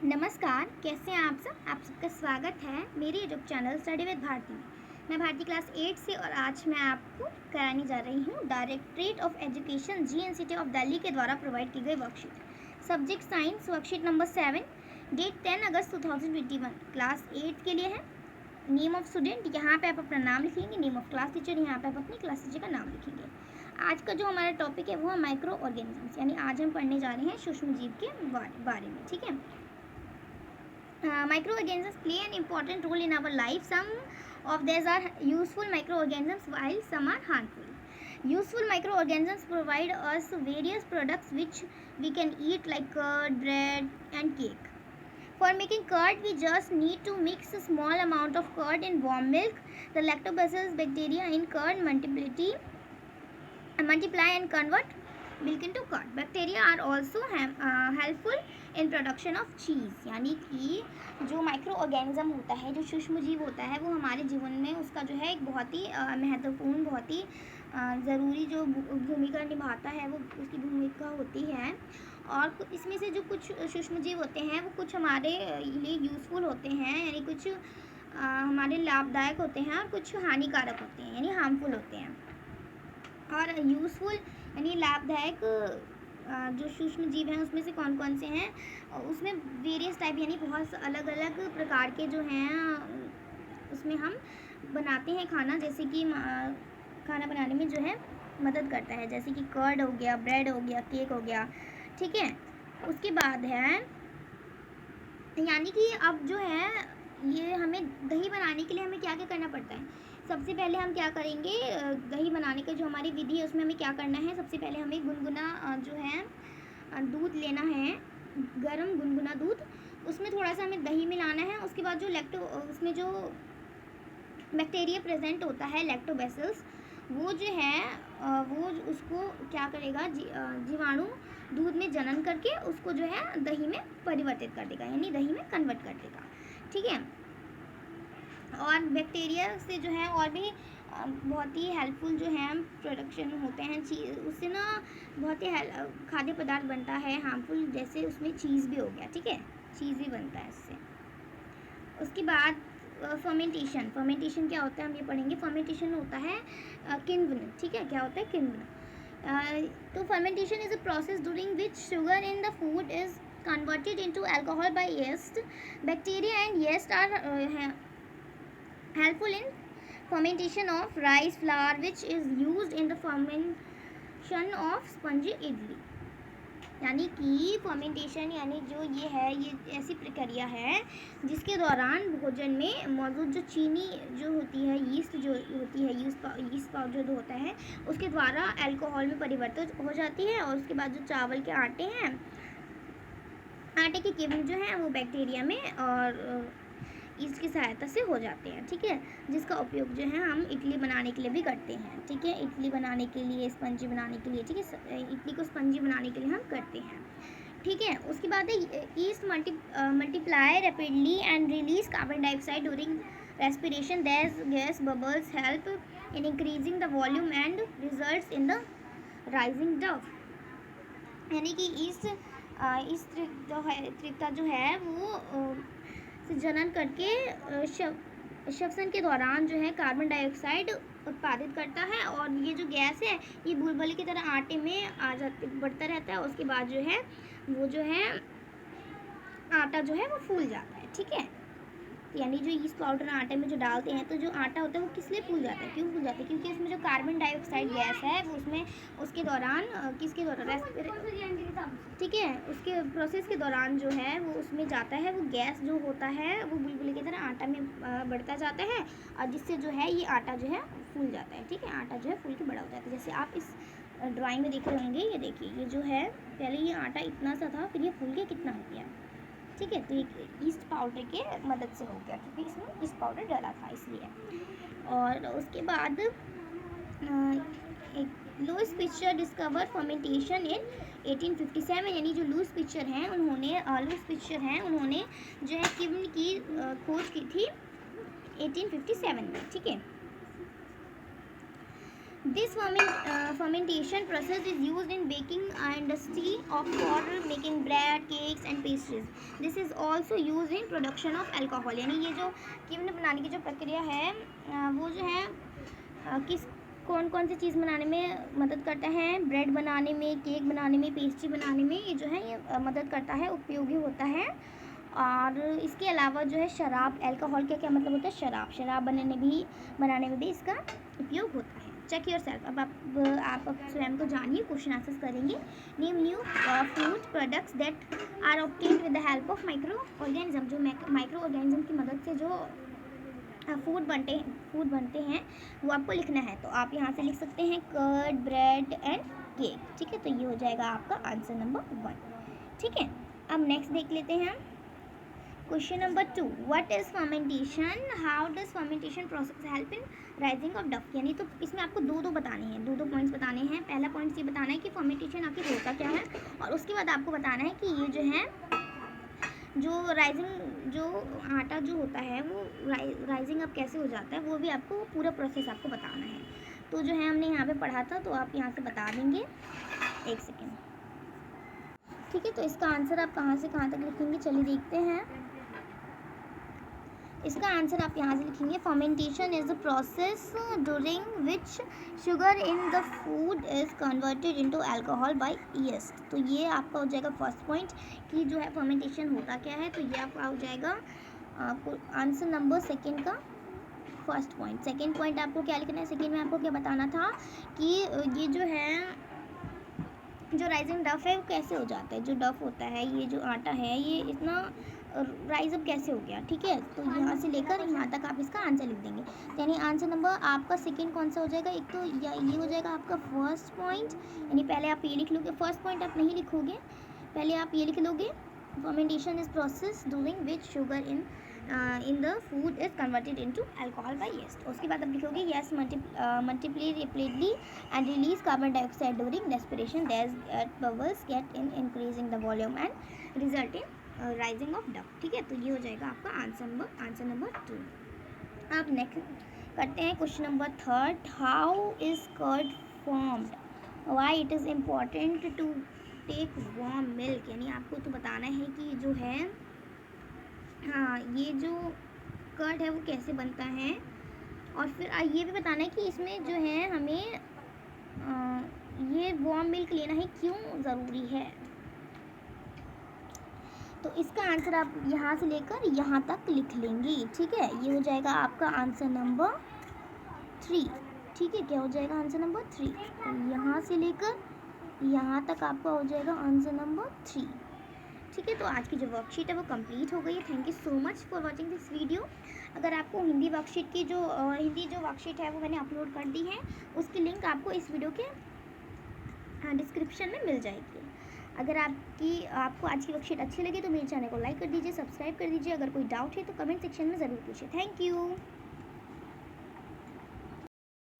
नमस्कार, कैसे हैं आप सब? आप सबका स्वागत है मेरे YouTube channel study with Bharati में। मैं भारती क्लास 8 से और आज मैं आपको कराने जा रही हूँ directorate of education GNCT of Delhi के द्वारा प्रोवाइड की गई worksheet. Subject science worksheet number 7, date 10 अगस्त 2021, क्लास 8 के लिए है। नेम ऑफ स्टूडेंट, यहाँ पे आप अपना नाम लिखेंगे। नेम ऑफ क्लास टीचर, यहाँ पे आप अपनी क्लास टीचर का नाम लिखेंगे। आज का जो हमारा टॉपिक है वो है माइक्रो ऑर्गेनिजम्स, यानी आज हम पढ़ने जा रहे हैं सूक्ष्म जीव के बारे में। ठीक है। Microorganisms play an important role in our life. Some of these are useful microorganisms while some are harmful. Useful microorganisms provide us various products which we can eat like curd, bread and cake. For making curd, we just need to mix a small amount of curd in warm milk. The lactobacillus bacteria in curd multiply and convert milk into curd. Bacteria are also helpful in production of cheese, यानी कि जो micro organism होता है, जो सूक्ष्म जीव होता है, वो हमारे जीवन में उसका जो है एक बहुत ही महत्वपूर्ण, बहुत ही ज़रूरी जो भूमिका निभाता है, वो उसकी भूमिका होती है। और इसमें से जो कुछ सूक्ष्म जीव होते हैं वो कुछ हमारे लिए यूज़फुल होते हैं, यानी कुछ हमारे लाभदायक होते हैं और कुछ हानिकारक होते हैं, यानी हार्मफुल होते हैं। और यूज़फुल यानी लाभदायक जो सूक्ष्म जीव हैं उसमें से कौन कौन से हैं, उसमें वेरियस टाइप यानी बहुत अलग अलग प्रकार के जो हैं उसमें हम बनाते हैं खाना, जैसे कि खाना बनाने में जो है मदद करता है, जैसे कि कर्ड हो गया, ब्रेड हो गया, केक हो गया। ठीक है। उसके बाद है यानी कि अब जो है ये हमें दही बनाने के लिए हमें क्या क्या करना पड़ता है। सबसे पहले हम क्या करेंगे, दही बनाने का जो हमारी विधि है उसमें हमें क्या करना है। सबसे पहले हमें गुनगुना जो है दूध लेना है, गरम गुनगुना दूध, उसमें थोड़ा सा हमें दही मिलाना है। उसके बाद जो उसमें जो बैक्टीरिया प्रेजेंट होता है, लैक्टोबैसिलस, वो जो है वो उसको क्या करेगा, जीवाणु दूध में जनन करके उसको जो है दही में परिवर्तित कर देगा, यानी दही में कन्वर्ट कर देगा। ठीक है। और बैक्टीरिया से जो है और भी बहुत ही हेल्पफुल जो है प्रोडक्शन होते हैं, उससे ना बहुत ही खाद्य पदार्थ बनता है हार्मफुल, जैसे उसमें चीज़ भी हो गया। ठीक है, चीज़ भी बनता है इससे। उसके बाद फर्मेंटेशन क्या होता है हम ये पढ़ेंगे। फर्मेंटेशन होता है किण्वन। ठीक है, क्या होता है किण्वन। तो fermentation is a process during which sugar in the food is converted into alcohol by yeast. Bacteria and yeast are helpful in fermentation of rice flour, which is used in the fermentation of spongy idli. यानी कि fermentation यानी जो ये है, ये ऐसी प्रक्रिया है जिसके दौरान भोजन में मौजूद जो चीनी जो होती है, यीस्ट जो होती है, यीस्ट पाउडर जो होता है, उसके द्वारा अल्कोहल में परिवर्तित हो जाती है। और उसके बाद जो चावल के आटे हैं, आटे के किण्वन जो है वो बैक्टीरिया में और इसकी सहायता से हो जाते हैं। ठीक है, जिसका उपयोग जो है हम इडली बनाने के लिए भी करते हैं। ठीक है, इडली बनाने के लिए, स्पंजी बनाने के लिए। ठीक है, इडली को स्पंजी बनाने के लिए हम करते हैं। ठीक है। उसके बाद है east multiply rapidly and release carbon dioxide during respiration. That gas bubbles help in increasing the volume and results in the rising Dove. यानी कि ईस्ट त्रिकता जो है वो से जनन करके श्वसन के दौरान जो है कार्बन डाइऑक्साइड उत्पादित करता है, और ये जो गैस है ये बुलबुले की तरह आटे में बढ़ता रहता है। उसके बाद जो है वो जो है आटा जो है वो फूल जाता है। ठीक है, यानी जो यीस्ट पाउडर आटे में जो डालते हैं, तो जो आटा होता है वो किस लिए फूल जाता है, क्यों फूल जाता है, क्योंकि उसमें जो कार्बन डाइऑक्साइड गैस है वो उसमें उसके दौरान किसके दौरान, ठीक है, उसके प्रोसेस के दौरान जो है वो उसमें जाता है, वो गैस जो होता है वो बुलबुले की तरह आटा में बढ़ता जाता है, और जिससे जो है ये आटा जो है फूल जाता है। ठीक है, आटा जो है फूल के बड़ा हो जाता है। जैसे आप इस ड्राइंग में देख रहे होंगे, ये देखिए, ये जो है पहले ये आटा इतना सा था, फिर ये फूल के कितना हो गया। ठीक है, तो ये ईस्ट पाउडर के मदद से हो गया, क्योंकि इसमें ईस्ट पाउडर डाला था इसलिए। और उसके बाद एक लुईस पिक्चर डिस्कवर फर्मेंटेशन इन 1857, यानी जो लुईस पिक्चर हैं उन्होंने जो है किण्वन की खोज की थी 1857 में। ठीक है। This fermentation process is used in baking industry for making bread, cakes and pastries. This is also used in production of alcohol. यानी ये जो कीमत बनाने की जो प्रक्रिया है वो जो है किस कौन कौन सी चीज़ बनाने में मदद करता है, ब्रेड बनाने में, केक बनाने में, पेस्ट्री बनाने में ये जो है ये मदद करता है, उपयोगी होता है। और इसके अलावा जो है शराब, अल्कोहल का क्या मतलब होता है, शराब बनाने में भी इसका उपयोग होता है। Check yourself. अब आप स्वयं को जानिए, क्वेश्चन आंसर्स करेंगे। Name new food products that are obtained with the help of microorganism. जो माइक्रो ऑर्गेनिज्म की मदद से जो फूड बनते हैं वो आपको लिखना है। तो आप यहाँ से लिख सकते हैं कर्ड, ब्रेड एंड केक। ठीक है, तो ये हो जाएगा आपका आंसर नंबर 1। ठीक है, अब नेक्स्ट देख लेते हैं question number 2। What is fermentation, how does fermentation process help in rising of डफ। यानी तो इसमें आपको दो बताने हैं, दो पॉइंट्स बताने हैं। पहला पॉइंट ये बताना है कि फर्मेंटेशन आखिर होता क्या है, और उसके बाद आपको बताना है कि ये जो है जो राइजिंग जो आटा जो होता है वो राइजिंग अब कैसे हो जाता है, वो भी आपको पूरा प्रोसेस आपको बताना है। तो जो है हमने यहाँ पे पढ़ा था, तो आप यहाँ से बता देंगे। एक सेकेंड। ठीक है, तो इसका आंसर आप कहाँ से कहाँ तक लिखेंगे, चलिए देखते हैं। इसका आंसर आप यहाँ से लिखेंगे fermentation is the process during which sugar in the food is converted into alcohol by yeast. तो ये आपका हो जाएगा फर्स्ट पॉइंट कि जो है फर्मेंटेशन होता क्या है। तो ये आपका हो जाएगा आंसर नंबर सेकंड का फर्स्ट पॉइंट। सेकंड पॉइंट आपको क्या लिखना है, सेकंड में आपको क्या बताना था कि ये जो है जो राइजिंग डफ है वो कैसे हो जाता है। जो डफ होता है, ये जो आटा है, ये इतना राइज अप कैसे हो गया। ठीक है, तो यहाँ से लेकर यहाँ तक आप इसका आंसर लिख देंगे। यानी आंसर नंबर आपका सेकंड कौन सा हो जाएगा, एक तो ये हो जाएगा आपका फर्स्ट पॉइंट। यानी पहले आप ये लिख लोगे, फर्स्ट पॉइंट आप नहीं लिखोगे, पहले आप ये लिख लोगे fermentation is process doing which sugar in the food is converted into alcohol by yeast. उसके बाद आप लिखोगे yes multiply repeatedly and release carbon dioxide during respiration that bubbles get in increasing the volume and result in rising of dough. ठीक है, तो ये हो जाएगा आपका आंसर नंबर 2। अब नेक्स्ट करते हैं question number 3। How is curd formed, why it is important to take warm milk. यानी आपको तो बताना है कि जो है हाँ ये जो कर्ड है वो कैसे बनता है, और फिर ये भी बताना है कि इसमें जो है हमें ये वार्म मिल्क लेना है क्यों ज़रूरी है। तो इसका आंसर आप यहाँ से लेकर यहाँ तक लिख लेंगे। ठीक है, ये हो जाएगा आपका आंसर नंबर 3। ठीक है, क्या हो जाएगा आंसर नंबर 3। तो यहाँ से लेकर यहाँ तक आपका हो जाएगा आंसर नंबर 3। ठीक है, तो आज की जो वर्कशीट है वो कंप्लीट हो गई है। Thank you so much for watching this video. अगर आपको हिंदी वर्कशीट की जो वर्कशीट है वो मैंने अपलोड कर दी है, उसकी लिंक आपको इस वीडियो के डिस्क्रिप्शन में मिल जाएगी। अगर आपको आज की वर्कशीट अच्छी लगी तो मेरे चैनल को लाइक कर दीजिए, सब्सक्राइब कर दीजिए। अगर कोई डाउट है तो कमेंट सेक्शन में ज़रूर पूछिए। Thank you.